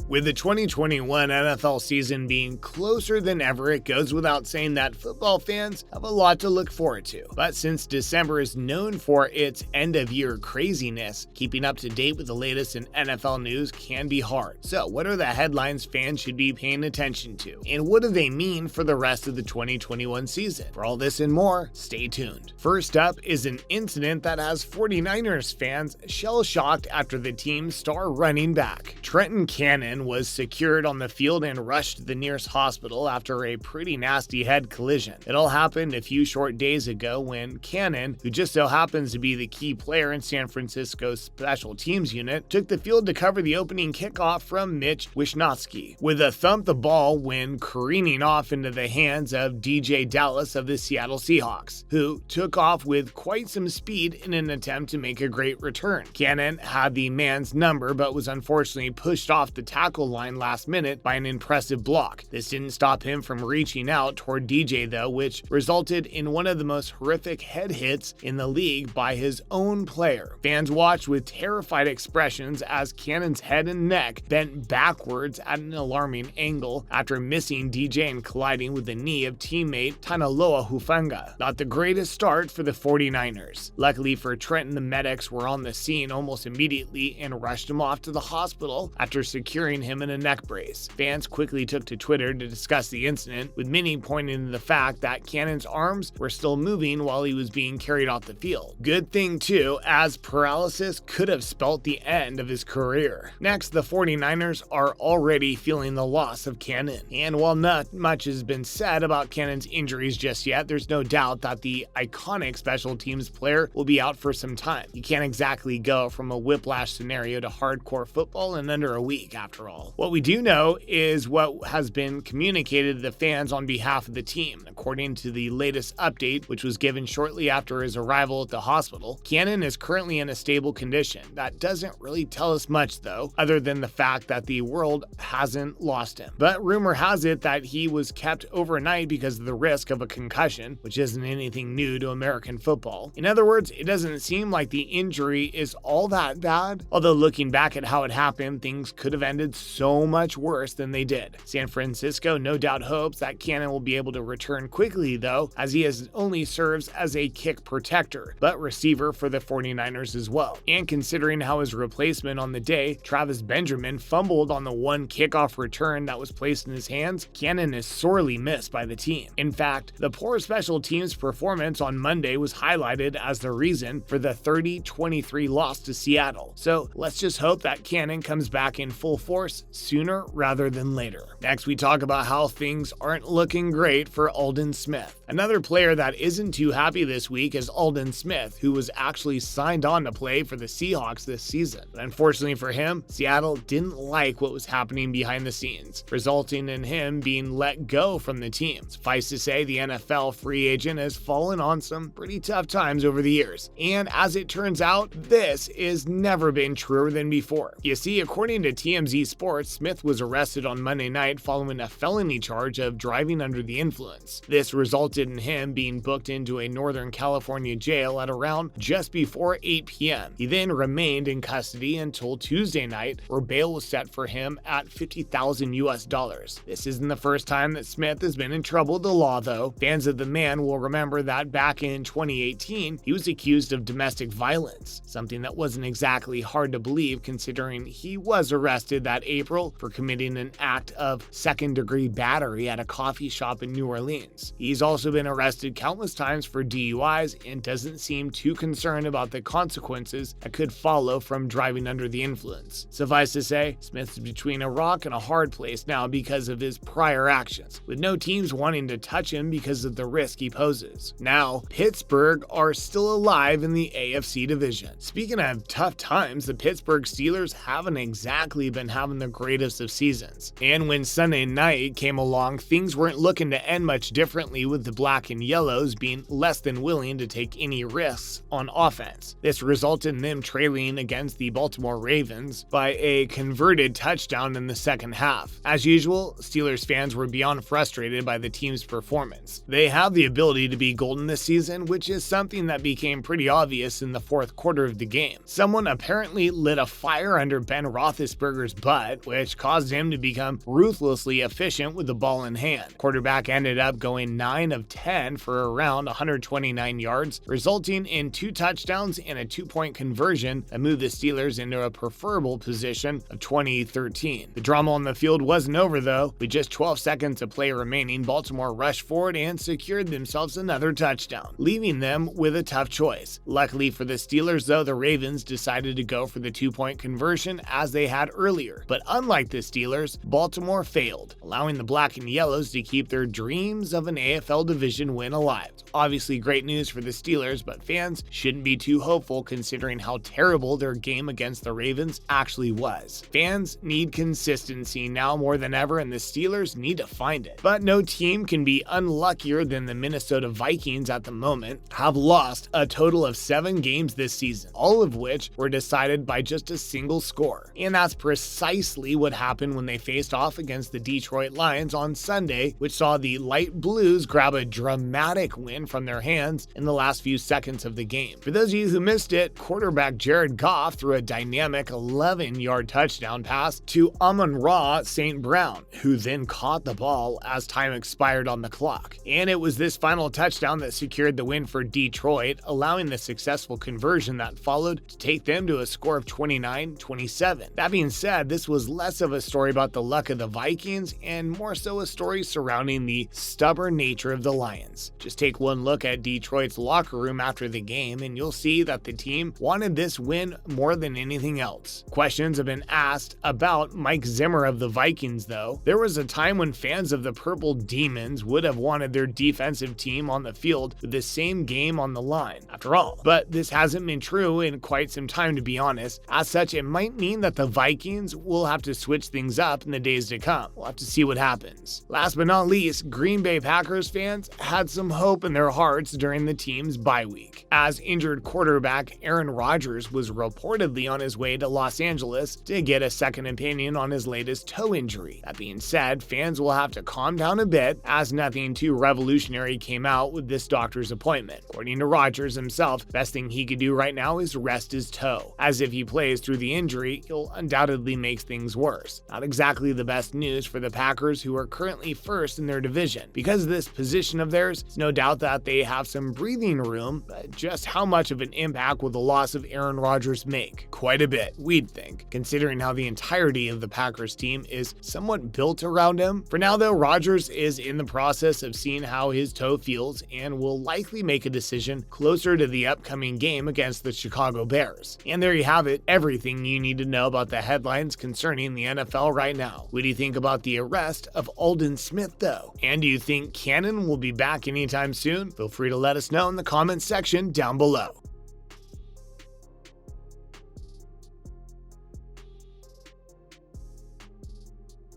With the 2021 NFL season being closer than ever, it goes without saying that football fans have a lot to look forward to. But since December is known for its end-of-year craziness, keeping up to date with the latest in NFL news can be hard. So what are the headlines fans should be paying attention to? And what do they mean for the rest of the 2021 season? For all this and more, stay tuned. First up is an incident that has 49ers fans shell-shocked after the team's star running back, Trenton Cannon, was secured on the field and rushed to the nearest hospital after a pretty nasty head collision. It all happened a few short days ago when Cannon, who just so happens to be the key player in San Francisco's special teams unit, took the field to cover the opening kickoff from Mitch Wishnowsky. With a thump, the ball went careening off into the hands of DeeJay Dallas of the Seattle Seahawks, who took off with quite some speed in an attempt to make a great return. Cannon had the man's number but was unfortunately pushed off the tackle line last minute by an impressive block. This didn't stop him from reaching out toward DeeJay though, which resulted in one of the most horrific head hits in the league by his own player. Fans watched with terrified expressions as Cannon's head and neck bent backwards at an alarming angle after missing DeeJay and colliding with the knee of teammate Talanoa Hufanga. Not the greatest start for the 49ers. Luckily for Trenton, the medics were on the scene almost immediately and rushed him off to the hospital after securing him in a neck brace. Fans quickly took to Twitter to discuss the incident, with many pointing to the fact that Cannon's arms were still moving while he was being carried off the field. Good thing too, as paralysis could have spelt the end of his career. Next, the 49ers are already feeling the loss of Cannon. And while not much has been said about Cannon's injuries just yet, there's no doubt that the iconic special teams player will be out for some time. You can't exactly go from a whiplash scenario to hardcore football in under a week, after all. What we do know is what has been communicated to the fans on behalf of the team. According to the latest update, which was given shortly after his arrival at the hospital, Cannon is currently in a stable condition. That doesn't really tell us much though, other than the fact that the world hasn't lost him. But rumor has it that he was kept overnight because of the risk of a concussion, which isn't anything new to American football. In other words, it doesn't seem like the injury is all that bad, although looking back at how it happened, things could have ended so much worse than they did. San Francisco no doubt hopes that Cannon will be able to return quickly though, as he only serves as a kick protector, but receiver for the 49ers as well. And considering how his replacement on the day, Travis Benjamin, fumbled on the one kickoff return that was placed in his hands, Cannon is sorely missed by the team. In fact, the poor special teams performance on Monday was highlighted as the reason for the 30-23 loss to Seattle. So let's just hope that Cannon comes back in full force sooner rather than later. Next, we talk about how things aren't looking great for Aldon Smith. Another player that isn't too happy this week is Aldon Smith, who was actually signed on to play for the Seahawks this season. But unfortunately for him, Seattle didn't like what was happening behind the scenes, resulting in him being let go from the team. Suffice to say, the NFL free agent has fallen on some pretty tough times over the years. And as it turns out, this has never been truer than before. You see, according to TMZ Sports, Smith was arrested on Monday night following a felony charge of driving under the influence. This resulted in him being booked into a Northern California jail at around just before 8 p.m. He then remained in custody until Tuesday night, where bail was set for him at $50,000. This isn't the first time that Smith has been in trouble with the law though. Fans of the man will remember that back in 2018, he was accused of domestic violence, something that wasn't exactly hard to believe considering he was arrested that April for committing an act of second-degree battery at a coffee shop in New Orleans. He's also been arrested countless times for DUIs and doesn't seem too concerned about the consequences that could follow from driving under the influence. Suffice to say, Smith's between a rock and a hard place now because of his prior actions, with no teams wanting to touch him because of the risk he poses. Now, Pittsburgh are still alive in the AFC division. Speaking of tough times, the Pittsburgh Steelers haven't exactly been having the greatest of seasons. And when Sunday night came along, things weren't looking to end much differently, with the black and yellows being less than willing to take any risks on offense. This resulted in them trailing against the Baltimore Ravens by a converted touchdown in the second half. As usual, Steelers fans were beyond frustrated by the team's performance. They have the ability to be golden this season, which is something that became pretty obvious in the fourth quarter of the game. Someone apparently lit a fire under Ben Roethlisberger's butt butt, which caused him to become ruthlessly efficient with the ball in hand. Quarterback ended up going 9 of 10 for around 129 yards, resulting in 2 touchdowns and a 2-point conversion that moved the Steelers into a preferable position of 20-13. The drama on the field wasn't over though. With just 12 seconds of play remaining, Baltimore rushed forward and secured themselves another touchdown, leaving them with a tough choice. Luckily for the Steelers though, the Ravens decided to go for the 2-point conversion as they had earlier. But unlike the Steelers, Baltimore failed, allowing the Black and Yellows to keep their dreams of an AFL division win alive. Obviously great news for the Steelers, but fans shouldn't be too hopeful considering how terrible their game against the Ravens actually was. Fans need consistency now more than ever, and the Steelers need to find it. But no team can be unluckier than the Minnesota Vikings at the moment, have lost a total of 7 games this season, all of which were decided by just a single score. And that's precisely what happened when they faced off against the Detroit Lions on Sunday, which saw the Light Blues grab a dramatic win from their hands in the last few seconds of the game. For those of you who missed it, quarterback Jared Goff threw a dynamic 11-yard touchdown pass to Amon-Ra St. Brown, who then caught the ball as time expired on the clock. And it was this final touchdown that secured the win for Detroit, allowing the successful conversion that followed to take them to a score of 29-27. That being said, this was less of a story about the luck of the Vikings and more so a story surrounding the stubborn nature of the Lions. Just take one look at Detroit's locker room after the game and you'll see that the team wanted this win more than anything else. Questions have been asked about Mike Zimmer of the Vikings though. There was a time when fans of the Purple Demons would have wanted their defensive team on the field with the same game on the line, after all. But this hasn't been true in quite some time, to be honest. As such, it might mean that the Vikings will have to switch things up in the days to come. We'll have to see what happens. Last but not least, Green Bay Packers fans had some hope in their hearts during the team's bye week, as injured quarterback Aaron Rodgers was reportedly on his way to Los Angeles to get a second opinion on his latest toe injury. That being said, fans will have to calm down a bit as nothing too revolutionary came out with this doctor's appointment. According to Rodgers himself, best thing he could do right now is rest his toe, as if he plays through the injury, he'll undoubtedly make things worse. Not exactly the best news for the Packers, who are currently first in their division. Because of this position of theirs, it's no doubt that they have some breathing room, but just how much of an impact will the loss of Aaron Rodgers make? Quite a bit, we'd think, considering how the entirety of the Packers team is somewhat built around him. For now though, Rodgers is in the process of seeing how his toe feels and will likely make a decision closer to the upcoming game against the Chicago Bears. And there you have it, everything you need to know about the headlines concerning the NFL right now. What do you think about the arrest of Aldon Smith though? And do you think Cannon will be back anytime soon? Feel free to let us know in the comments section down below.